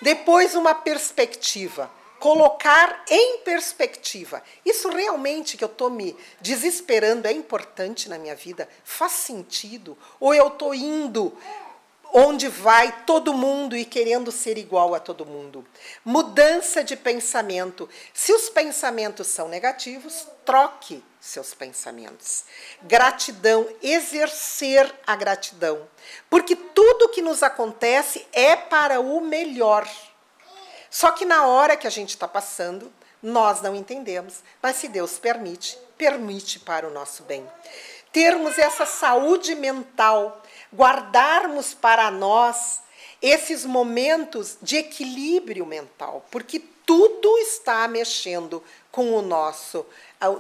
Depois, uma perspectiva. Colocar em perspectiva. Isso realmente que eu estou me desesperando é importante na minha vida? Faz sentido? Ou eu estou indo onde vai todo mundo e querendo ser igual a todo mundo? Mudança de pensamento. Se os pensamentos são negativos, troque seus pensamentos. Gratidão, exercer a gratidão. Porque tudo que nos acontece é para o melhor. Só que na hora que a gente está passando, nós não entendemos. Mas se Deus permite, permite para o nosso bem. Termos essa saúde mental, guardarmos para nós esses momentos de equilíbrio mental, porque tudo está mexendo com o nosso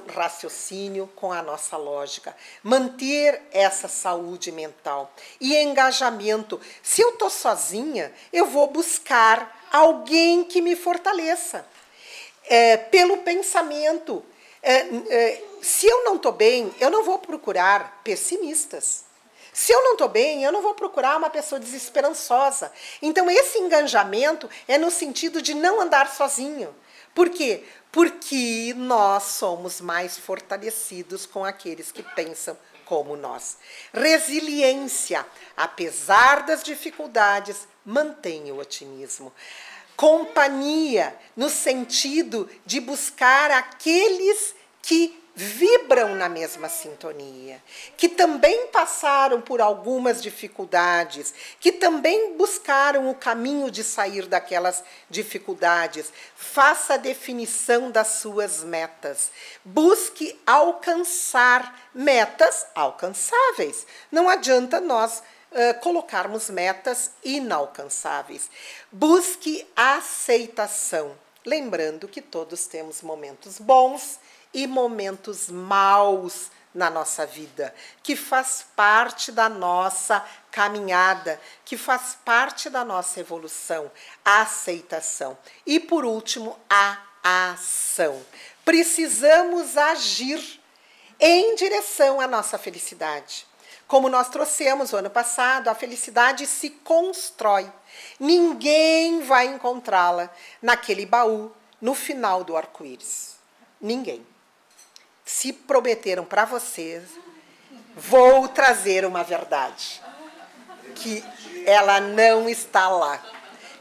raciocínio, com a nossa lógica. Manter essa saúde mental e engajamento. Se eu estou sozinha, eu vou buscar alguém que me fortaleça. Pelo pensamento. Se eu não estou bem, eu não vou procurar pessimistas. Se eu não estou bem, eu não vou procurar uma pessoa desesperançosa. Então, esse engajamento é no sentido de não andar sozinho. Por quê? Porque nós somos mais fortalecidos com aqueles que pensam como nós. Resiliência. Apesar das dificuldades, mantenha o otimismo. Companhia, no sentido de buscar aqueles que vibram na mesma sintonia, que também passaram por algumas dificuldades, que também buscaram o caminho de sair daquelas dificuldades. Faça a definição das suas metas. Busque alcançar metas alcançáveis. Não adianta nós colocarmos metas inalcançáveis. Busque aceitação. Lembrando que todos temos momentos bons e momentos maus na nossa vida, que faz parte da nossa caminhada, que faz parte da nossa evolução, a aceitação. E, por último, a ação. Precisamos agir em direção à nossa felicidade. Como nós trouxemos o ano passado, a felicidade se constrói. Ninguém vai encontrá-la naquele baú no final do arco-íris. Ninguém. Se prometeram para vocês, vou trazer uma verdade, que ela não está lá,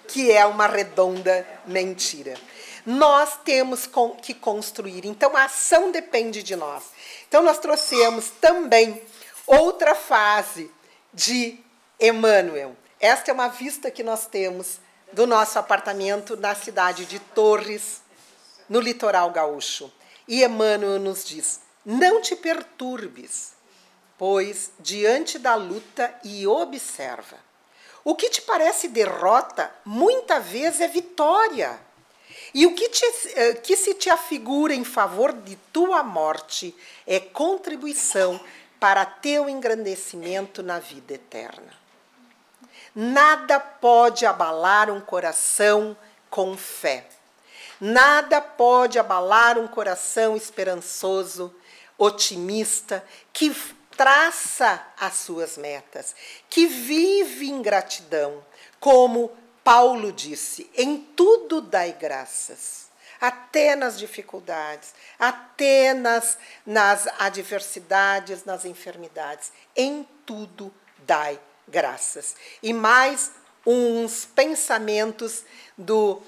que é uma redonda mentira. Nós temos que construir, então a ação depende de nós. Então nós trouxemos também outra fase de Emmanuel. Esta é uma vista que nós temos do nosso apartamento na cidade de Torres, no litoral gaúcho. E Emmanuel nos diz: não te perturbes, pois diante da luta e observa. O que te parece derrota, muitas vezes é vitória. E o que se te afigura em favor de tua morte é contribuição para teu engrandecimento na vida eterna. Nada pode abalar um coração com fé. Nada pode abalar um coração esperançoso, otimista, que traça as suas metas, que vive em gratidão. Como Paulo disse, em tudo dai graças, até nas dificuldades, até nas adversidades, nas enfermidades. Em tudo dai graças. E mais uns pensamentos do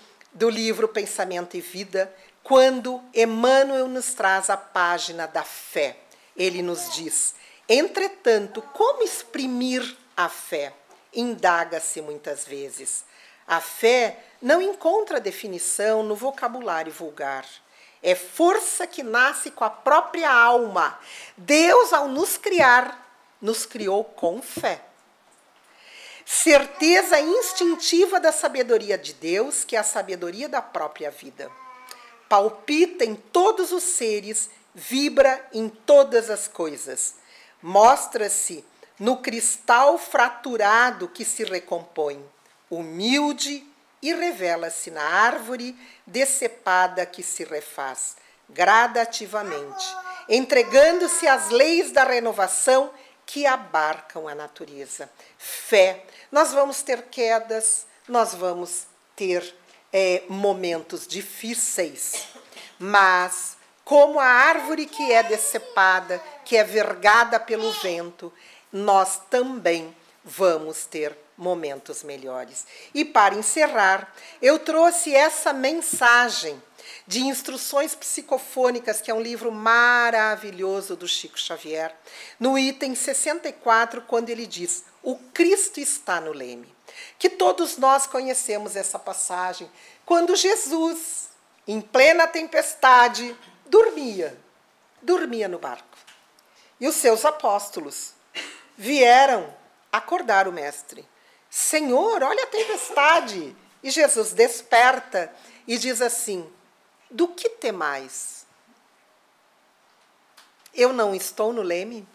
livro Pensamento e Vida, quando Emmanuel nos traz a página da fé. Ele nos diz: entretanto, como exprimir a fé? Indaga-se muitas vezes. A fé não encontra definição no vocabulário vulgar. É força que nasce com a própria alma. Deus, ao nos criar, nos criou com fé. Certeza instintiva da sabedoria de Deus, que é a sabedoria da própria vida. Palpita em todos os seres, vibra em todas as coisas. Mostra-se no cristal fraturado que se recompõe, humilde, e revela-se na árvore decepada que se refaz, gradativamente, entregando-se às leis da renovação que abarcam a natureza. Fé. Nós vamos ter quedas, nós vamos ter momentos difíceis, mas como a árvore que é decepada, que é vergada pelo vento, nós também vamos ter momentos melhores. E para encerrar, eu trouxe essa mensagem de Instruções Psicofônicas, que é um livro maravilhoso do Chico Xavier, no item 64, quando ele diz: o Cristo está no leme. Que todos nós conhecemos essa passagem, quando Jesus, em plena tempestade, dormia no barco. E os seus apóstolos vieram acordar o mestre. Senhor, olha a tempestade. E Jesus desperta e diz assim: do que temais? Eu não estou no leme?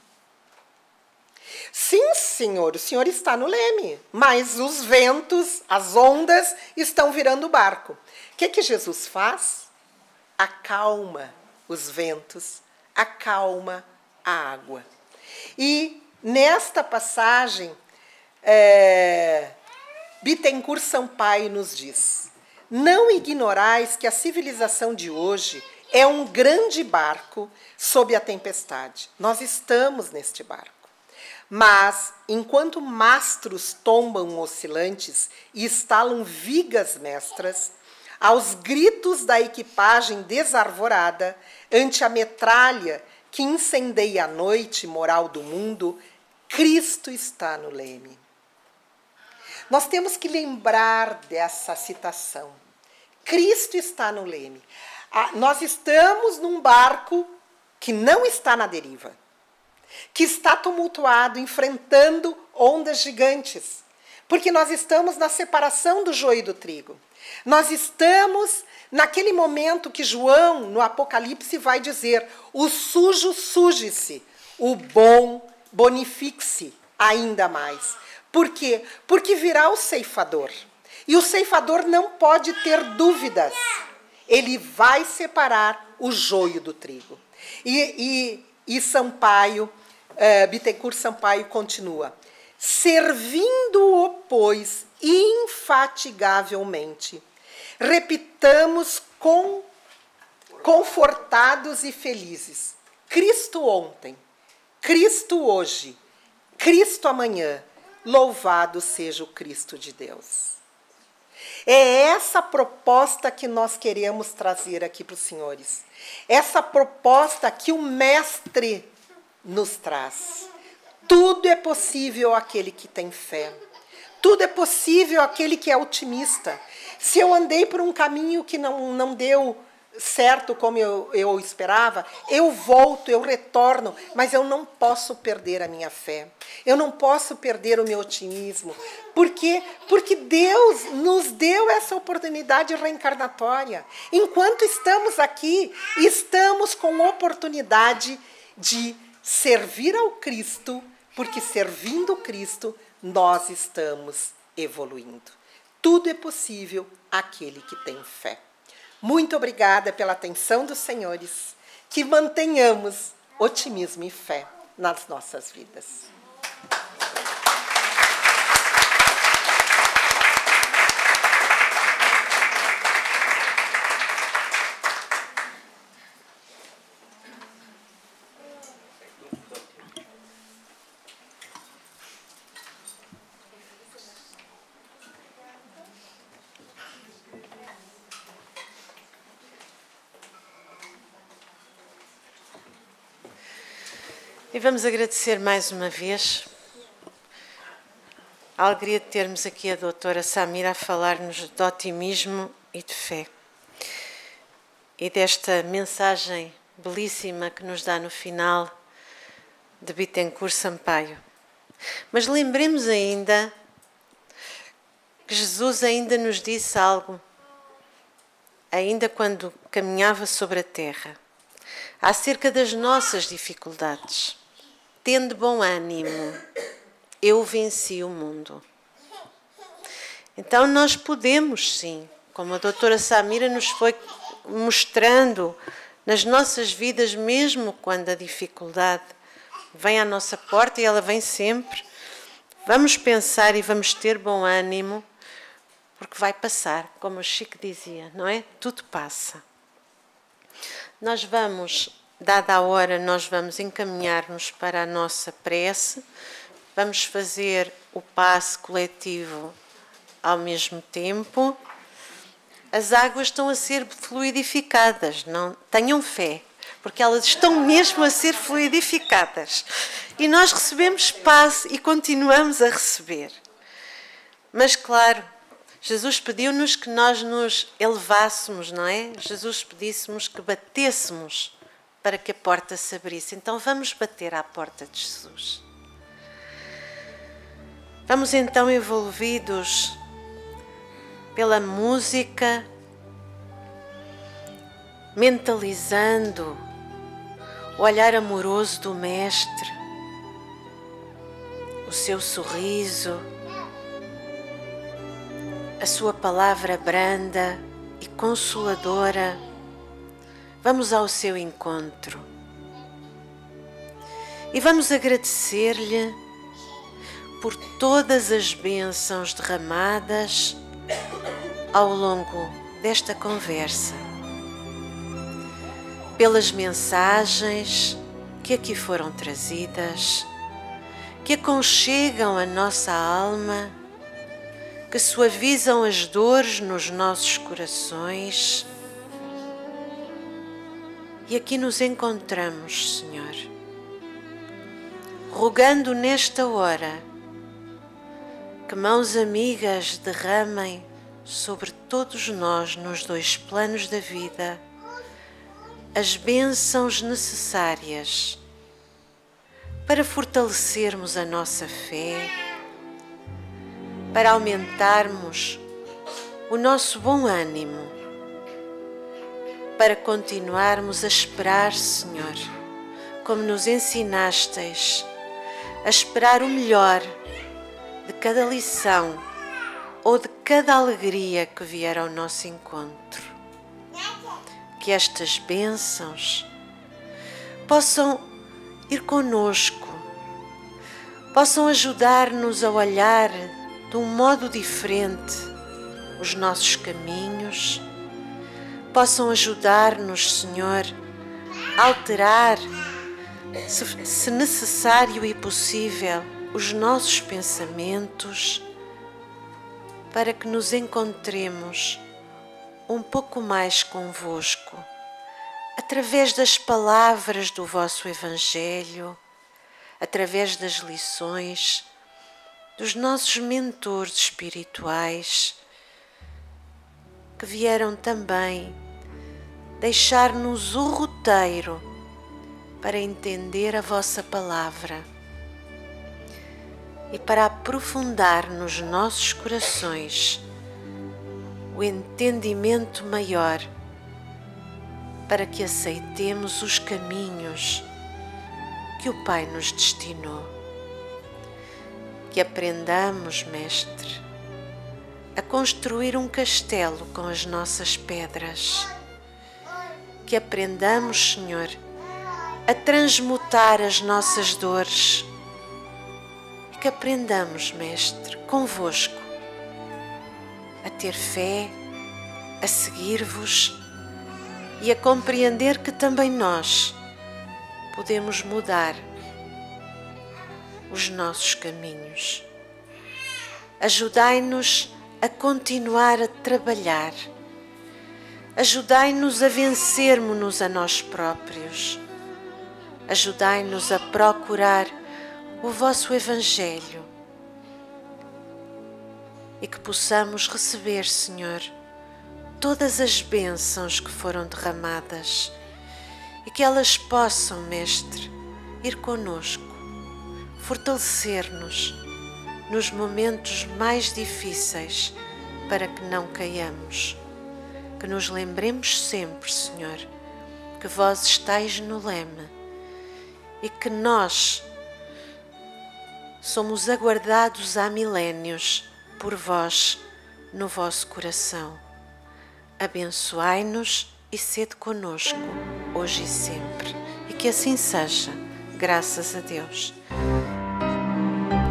Sim, Senhor, o Senhor está no leme, mas os ventos, as ondas estão virando o barco. O que Jesus faz? Acalma os ventos, acalma a água. E nesta passagem, Bittencourt Sampaio nos diz: não ignorais que a civilização de hoje é um grande barco sob a tempestade. Nós estamos neste barco. Mas, enquanto mastros tombam oscilantes e estalam vigas mestras, aos gritos da equipagem desarvorada, ante a metralha que incendeia a noite moral do mundo, Cristo está no leme. Nós temos que lembrar dessa citação. Cristo está no leme. Nós estamos num barco que não está na deriva, que está tumultuado, enfrentando ondas gigantes, porque nós estamos na separação do joio e do trigo. Nós estamos naquele momento que João, no Apocalipse, vai dizer: o sujo suje-se, o bom bonifique-se ainda mais. Por quê? Porque virá o ceifador. E o ceifador não pode ter dúvidas. Ele vai separar o joio do trigo. E Sampaio, Bittencourt Sampaio continua: servindo-o, pois, infatigavelmente, repitamos confortados e felizes: Cristo ontem, Cristo hoje, Cristo amanhã, louvado seja o Cristo de Deus. É essa proposta que nós queremos trazer aqui para os senhores. Essa proposta que o Mestre nos traz. Tudo é possível àquele que tem fé. Tudo é possível àquele que é otimista. Se eu andei por um caminho que não deu certo como eu esperava, eu volto, eu retorno, mas eu não posso perder a minha fé. Eu não posso perder o meu otimismo. Por quê? Porque Deus nos deu essa oportunidade reencarnatória. Enquanto estamos aqui, estamos com oportunidade de servir ao Cristo, porque servindo Cristo, nós estamos evoluindo. Tudo é possível àquele que tem fé. Muito obrigada pela atenção dos senhores. Que mantenhamos otimismo e fé nas nossas vidas. E vamos agradecer mais uma vez a alegria de termos aqui a doutora Samira a falar-nos de otimismo e de fé. E desta mensagem belíssima que nos dá no final de Bittencourt Sampaio. Mas lembremos ainda que Jesus ainda nos disse algo, ainda quando caminhava sobre a terra, acerca das nossas dificuldades. Tende bom ânimo, eu venci o mundo. Então nós podemos sim, como a doutora Samira nos foi mostrando nas nossas vidas, mesmo quando a dificuldade vem à nossa porta, e ela vem sempre, vamos pensar e vamos ter bom ânimo, porque vai passar, como o Chico dizia, não é? Tudo passa. Nós vamos, dada a hora, nós vamos encaminhar-nos para a nossa prece, vamos fazer o passe coletivo ao mesmo tempo. As águas estão a ser fluidificadas, não tenham fé, porque elas estão mesmo a ser fluidificadas. E nós recebemos passe e continuamos a receber. Mas claro, Jesus pediu-nos que nós nos elevássemos, não é? Jesus pedíssemos que batêssemos para que a porta se abrisse. Então vamos bater à porta de Jesus. Vamos então envolvidos pela música, mentalizando o olhar amoroso do Mestre, o seu sorriso, a sua palavra branda e consoladora. Vamos ao seu encontro E vamos agradecer-lhe por todas as bênçãos derramadas ao longo desta conversa, pelas mensagens que aqui foram trazidas, que aconchegam a nossa alma, que suavizam as dores nos nossos corações. E aqui nos encontramos, Senhor, rogando nesta hora que mãos amigas derramem sobre todos nós nos dois planos da vida as bênçãos necessárias para fortalecermos a nossa fé, para aumentarmos o nosso bom ânimo, para continuarmos a esperar, Senhor, como nos ensinastes, a esperar o melhor de cada lição ou de cada alegria que vier ao nosso encontro. Que estas bênçãos possam ir conosco, possam ajudar-nos a olhar de um modo diferente os nossos caminhos, possam ajudar-nos, Senhor, a alterar, se necessário e possível, os nossos pensamentos, para que nos encontremos um pouco mais convosco, através das palavras do vosso Evangelho, através das lições dos nossos mentores espirituais, que vieram também deixar-nos o roteiro para entender a vossa palavra e para aprofundar nos nossos corações o entendimento maior, para que aceitemos os caminhos que o Pai nos destinou. Que aprendamos, Mestre, a construir um castelo com as nossas pedras. Que aprendamos, Senhor, a transmutar as nossas dores. E que aprendamos, Mestre, convosco, a ter fé, a seguir-vos e a compreender que também nós podemos mudar os nossos caminhos. Ajudai-nos a continuar a trabalhar. Ajudai-nos a vencermos-nos a nós próprios. Ajudai-nos a procurar o vosso Evangelho e que possamos receber, Senhor, todas as bênçãos que foram derramadas e que elas possam, Mestre, ir conosco, fortalecer-nos nos momentos mais difíceis para que não caiamos. Que nos lembremos sempre, Senhor, que vós estáis no leme e que nós somos aguardados há milénios por vós no vosso coração. Abençoai-nos e sede conosco, hoje e sempre. E que assim seja, graças a Deus.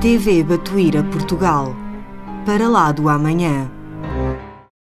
TV Batuíra Portugal. Para lá do amanhã.